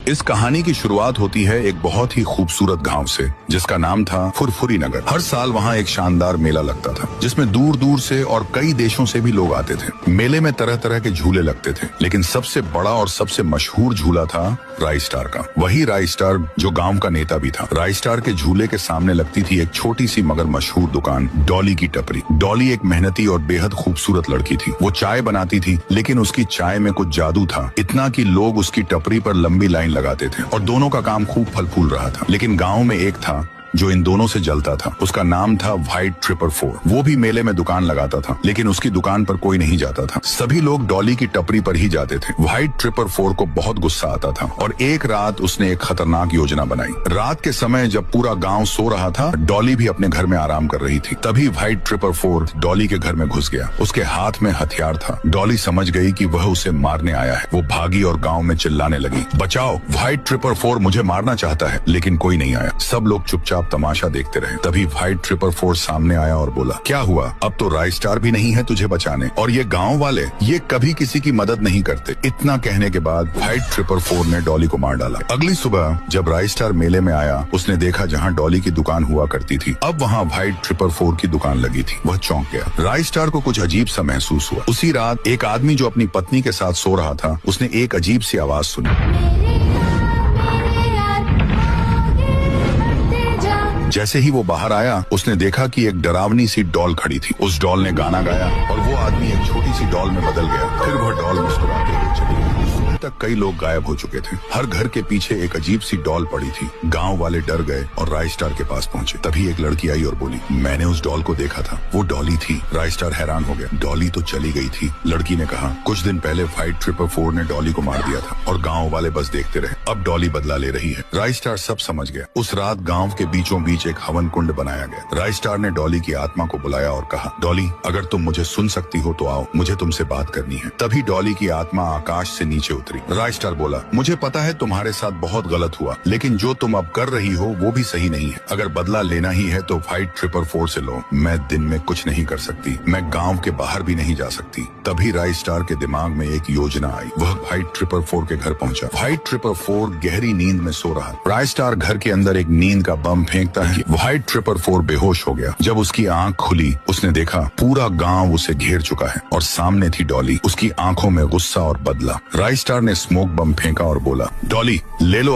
इस कहानी की शुरुआत होती है एक बहुत ही खूबसूरत गांव से, जिसका नाम था फुरफुरी नगर। हर साल वहाँ एक शानदार मेला लगता था, जिसमें दूर दूर से और कई देशों से भी लोग आते थे। मेले में तरह तरह के झूले लगते थे, लेकिन सबसे बड़ा और सबसे मशहूर झूला था राई स्टार का। वही राई स्टार जो गांव का नेता भी था। राई स्टार के झूले के सामने लगती थी एक छोटी सी मगर मशहूर दुकान, डॉली की टपरी। डॉली एक मेहनती और बेहद खूबसूरत लड़की थी। वो चाय बनाती थी, लेकिन उसकी चाय में कुछ जादू था, इतना कि लोग उसकी टपरी पर लंबी लाइन लगाते थे और दोनों का काम खूब फल फूल रहा था। लेकिन गांव में एक था जो इन दोनों से जलता था। उसका नाम था व्हाइट 444। वो भी मेले में दुकान लगाता था, लेकिन उसकी दुकान पर कोई नहीं जाता था। सभी लोग डॉली की टपरी पर ही जाते थे। व्हाइट 444 को बहुत गुस्सा आता था और एक रात उसने एक खतरनाक योजना बनाई। रात के समय जब पूरा गांव सो रहा था, डॉली भी अपने घर में आराम कर रही थी। तभी व्हाइट 444 डॉली के घर में घुस गया। उसके हाथ में हथियार था। डॉली समझ गई कि वह उसे मारने आया है। वो भागी और गाँव में चिल्लाने लगी, बचाओ, व्हाइट 444 मुझे मारना चाहता है। लेकिन कोई नहीं आया। सब लोग चुपचाप तमाशा देखते रहे। तभी व्हाइट 444 सामने आया और बोला, क्या हुआ? अब तो राई स्टार भी नहीं है तुझे बचाने, और ये गांव वाले ये कभी किसी की मदद नहीं करते। इतना कहने के बाद व्हाइट 444 ने डॉली को मार डाला। अगली सुबह जब राई स्टार मेले में आया, उसने देखा जहाँ डॉली की दुकान हुआ करती थी, अब वहाँ व्हाइट 444 की दुकान लगी थी। वह चौंक गया। राई स्टार को कुछ अजीब सा महसूस हुआ। उसी रात एक आदमी जो अपनी पत्नी के साथ सो रहा था, उसने एक अजीब सी आवाज सुनी। जैसे ही वो बाहर आया, उसने देखा कि एक डरावनी सी डॉल खड़ी थी। उस डॉल ने गाना गाया और वो आदमी एक छोटी सी डॉल में बदल गया। फिर वह डॉल मुस्कुराते हुए चली गई। सुबह तक कई लोग गायब हो चुके थे। हर घर के पीछे एक अजीब सी डॉल पड़ी थी। गांव वाले डर गए और राई स्टार के पास पहुंचे। तभी एक लड़की आई और बोली, मैंने उस डॉल को देखा था, वो डॉली थी। राई स्टार हैरान हो गया। डॉली तो चली गई थी। लड़की ने कहा, कुछ दिन पहले व्हाइट 444 ने डॉली को मार दिया था और गाँव वाले बस देखते रहे। अब डॉली बदला ले रही है। राई स्टार सब समझ गया। उस रात गाँव के बीचों बीच एक हवन कुंड बनाया गया। राई स्टार ने डॉली की आत्मा को बुलाया और कहा, डॉली, अगर तुम मुझे सुन सकती हो तो आओ, मुझे तुमसे बात करनी है। तभी डॉली की आत्मा आकाश से नीचे उतरी। राई स्टार बोला, मुझे पता है तुम्हारे साथ बहुत गलत हुआ, लेकिन जो तुम अब कर रही हो वो भी सही नहीं है। अगर बदला लेना ही है तो व्हाइट 444 से लो। मैं दिन में कुछ नहीं कर सकती, मैं गाँव के बाहर भी नहीं जा सकती। तभी राई स्टार के दिमाग में एक योजना आई। वह व्हाइट 444 के घर पहुंचा। व्हाइट 444 गहरी नींद में सो रहा। राई स्टार घर के अंदर एक नींद का बम फेंकता है। व्हाइट 444 बेहोश हो गया। जब उसकी आंख खुली, उसने देखा पूरा गांव उसे घेर चुका है और सामने थी डॉली। उसकी आंखों में गुस्सा और बदला। राई स्टार ने स्मोक बम फेंका और बोला, डॉली, ले लो